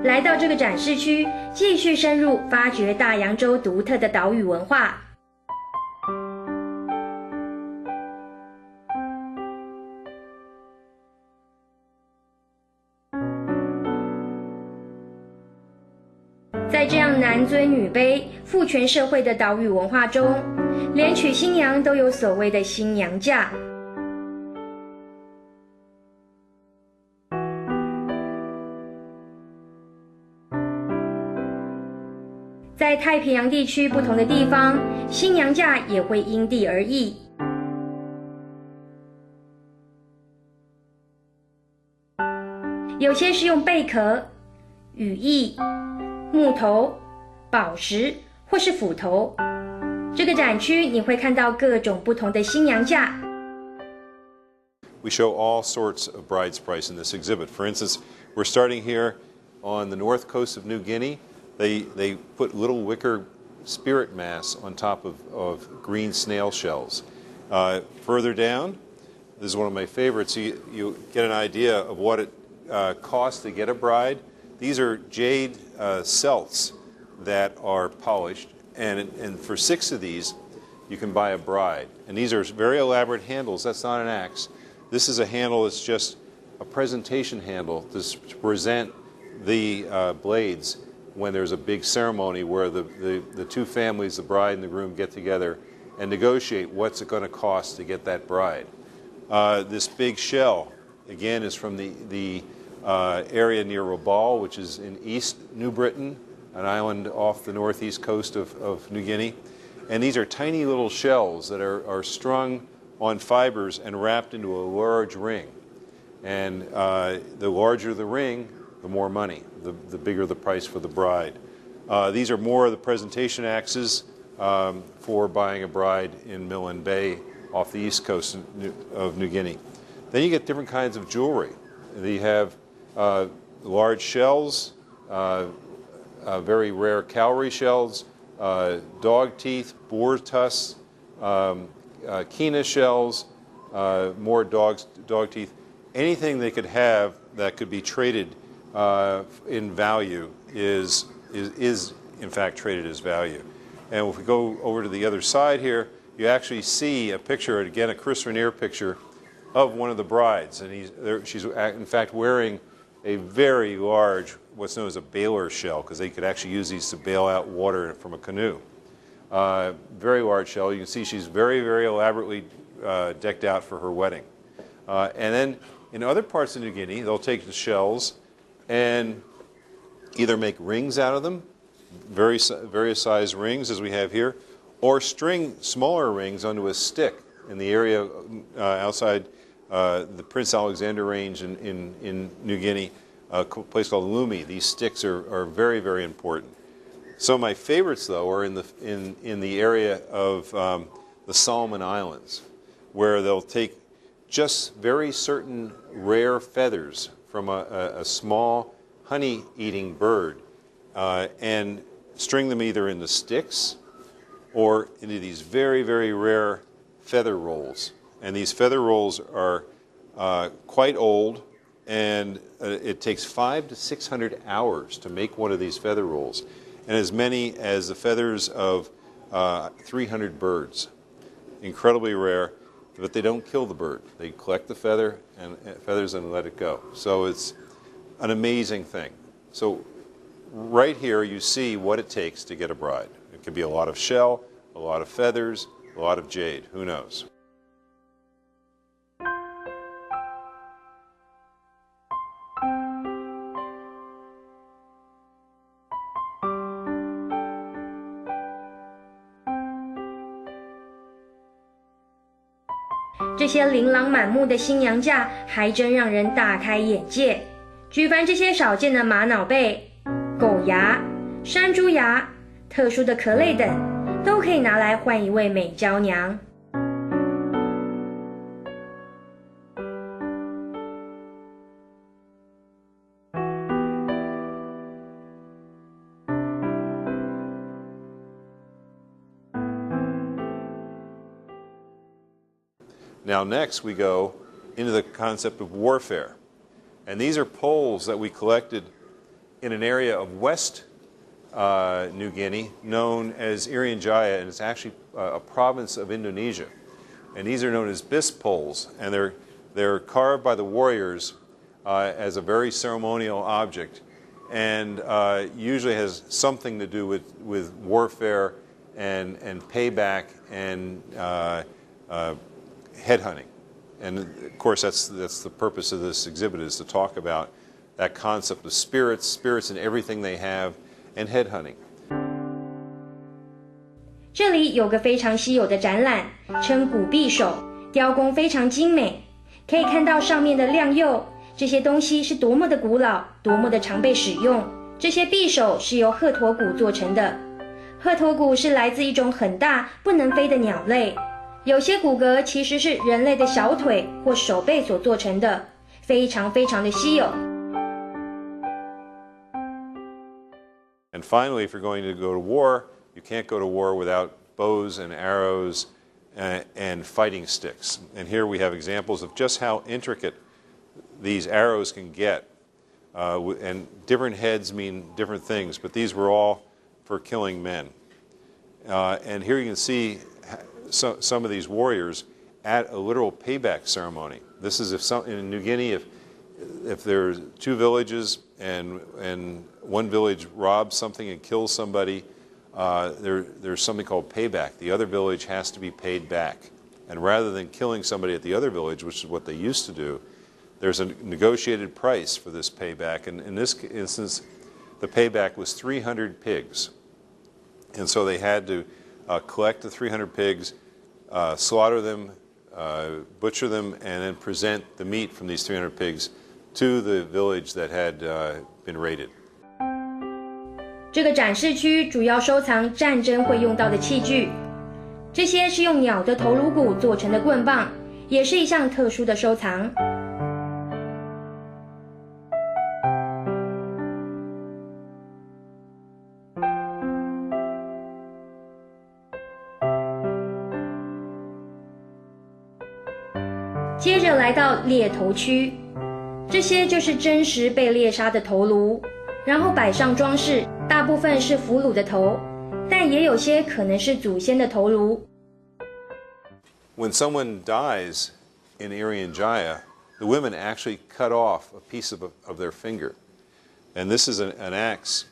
来到这个展示区，继续深入发掘大洋洲独特的岛屿文化。在这样男尊女卑、父权社会的岛屿文化中，连娶新娘都有所谓的新娘嫁。在太平洋地区不同的地方，新娘嫁也会因地而异。有些是用贝壳、羽翼、木头、宝石或是斧头。这个展区你会看到各种不同的新娘嫁。We show all sorts of bride's price in this exhibit. For instance, we're starting here on the north coast of New Guinea. They put little wicker spirit masks on top of green snail shells. Further down, this is one of my favorites. You get an idea of what it costs to get a bride. These are jade celts that are polished, and for 6 of these, you can buy a bride. And these are very elaborate handles. That's not an axe. This is a handle that's just a presentation handle to present the blades when there's a big ceremony where the two families, the bride and the groom, get together and negotiate what's it going to cost to get that bride. This big shell, again, is from the area near Rabaul, which is in East New Britain, an island off the northeast coast of New Guinea. And these are tiny little shells that are strung on fibers and wrapped into a large ring. And the larger the ring, the more money, the bigger the price for the bride. These are more of the presentation axes for buying a bride in Milne Bay off the east coast of New Guinea. Then you get different kinds of jewelry. You have large shells, very rare cowrie shells, dog teeth, boar tusks, quina shells, more dog teeth. Anything they could have that could be traded in value is in fact traded as value. And if we go over to the other side here, you actually see a picture, again a Chris Rainier picture, of one of the brides. And she's in fact wearing a very large, what's known as a baler shell, because they could actually use these to bail out water from a canoe. Very large shell. You can see she's very, very elaborately decked out for her wedding. And then in other parts of New Guinea, they'll take the shells and either make rings out of them, various size rings as we have here, or string smaller rings onto a stick in the area outside the Prince Alexander Range in New Guinea, a place called Lumi. These sticks are very, very important. Some of my favorites, though, are in the area of the Solomon Islands, where they'll take just very certain rare feathers from a small honey-eating bird and string them either into sticks or into these very, very rare feather rolls. And these feather rolls are quite old, and it takes 500 to 600 hours to make one of these feather rolls, and as many as the feathers of 300 birds. Incredibly rare, but they don't kill the bird. They collect the feathers and let it go. So it's an amazing thing. So right here you see what it takes to get a bride. It could be a lot of shell, a lot of feathers, a lot of jade. Who knows? 这些琳琅满目的新娘架还真让人大开眼界。举凡这些少见的玛瑙贝、狗牙、山猪牙、特殊的壳类等，都可以拿来换一位美娇娘。Now next we go into the concept of warfare. And these are poles that we collected in an area of West New Guinea known as Irian Jaya, and it's actually a province of Indonesia. And these are known as bisque poles, and they're carved by the warriors as a very ceremonial object, and usually has something to do with warfare and payback and headhunting. And of course, that's the purpose of this exhibit, is to talk about that concept of spirits in everything they have, and headhunting. 这里有个非常稀有的展览，称古匕首，雕工非常精美，可以看到上面的亮釉，这些东西是多么的古老，多么的常被使用。这些匕首是由鹤驼骨做成的，鹤驼骨是来自一种很大不能飞的鸟类，有些骨骼其实是人类的小腿或手背所做成的，非常非常的稀有。And finally, if you're going to go to war, you can't go to war without bows and arrows and fighting sticks. And here we have examples of just how intricate these arrows can get. And different heads mean different things, but these were all for killing men. And here you can see some of these warriors at a literal payback ceremony. This is in New Guinea, if there's two villages and one village robs something and kills somebody, there's something called payback. The other village has to be paid back. And rather than killing somebody at the other village, which is what they used to do, there's a negotiated price for this payback. And in this instance, the payback was 300 pigs. And so they had to collect the 300 pigs, slaughter them, butcher them, and then present the meat from these 300 pigs to the village that had been raided. 这个展示区主要收藏战争会用到的器具，这些是用鸟的头颅骨做成的棍棒，也是一项特殊的收藏。接着来到猎头区，这些就是真实被猎杀的头颅，然后摆上装饰，大部分是俘虏的头，但也有些可能是祖先的头颅。When someone dies in Irian Jaya, the women actually cut off a piece of their finger. And this is an axe,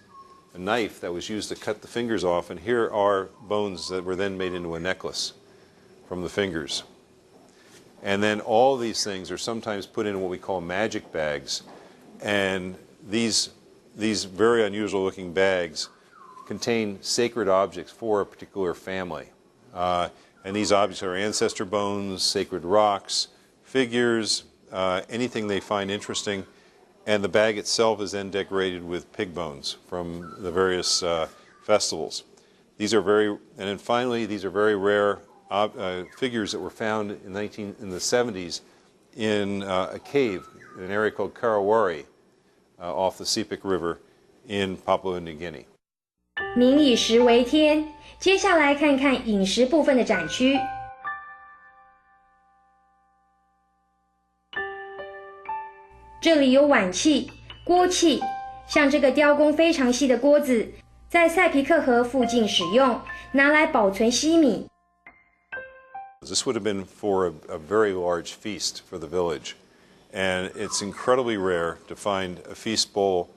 a knife that was used to cut the fingers off, and here are bones that were then made into a necklace from the fingers. And then all these things are sometimes put in what we call magic bags, and these very unusual looking bags contain sacred objects for a particular family. And these objects are ancestor bones, sacred rocks, figures, anything they find interesting. And the bag itself is then decorated with pig bones from the various festivals. These are and then finally, these are very rare figures that were found in the 70s in a cave in an area called Karawari off the Sepik River in Papua New Guinea. 民以食为天，接下来看看饮食部分的展区。这里有碗器、锅器，像这个雕工非常细的锅子，在塞皮克河附近使用，拿来保存西米。This would have been for a very large feast for the village, and it's incredibly rare to find a feast bowl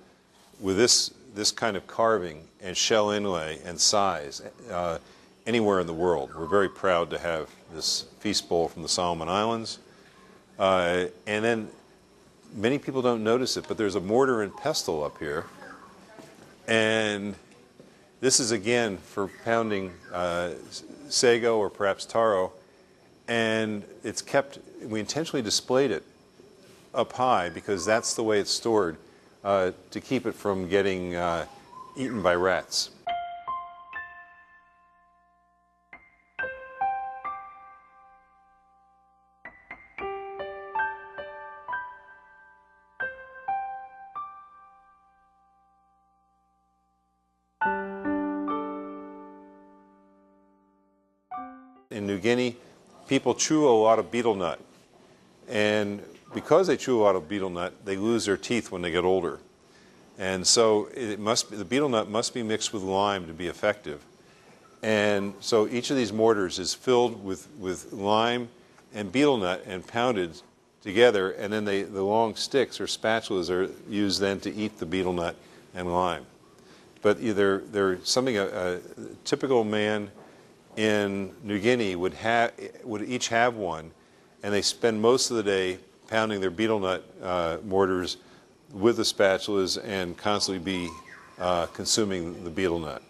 with this kind of carving and shell inlay and size anywhere in the world. We're very proud to have this feast bowl from the Solomon Islands. And then many people don't notice it, but there's a mortar and pestle up here. And this is, again, for pounding sago or perhaps taro. And it's kept, we intentionally displayed it up high because that's the way it's stored to keep it from getting eaten by rats. In New Guinea, people chew a lot of betel nut, and because they chew a lot of betel nut, they lose their teeth when they get older. And so the betel nut must be mixed with lime to be effective. And so each of these mortars is filled with lime and betel nut and pounded together, and then the long sticks or spatulas are used then to eat the betel nut and lime. But they're something a typical man in New Guinea would each have one, and they spend most of the day pounding their betel nut mortars with the spatulas and constantly be consuming the betel nut.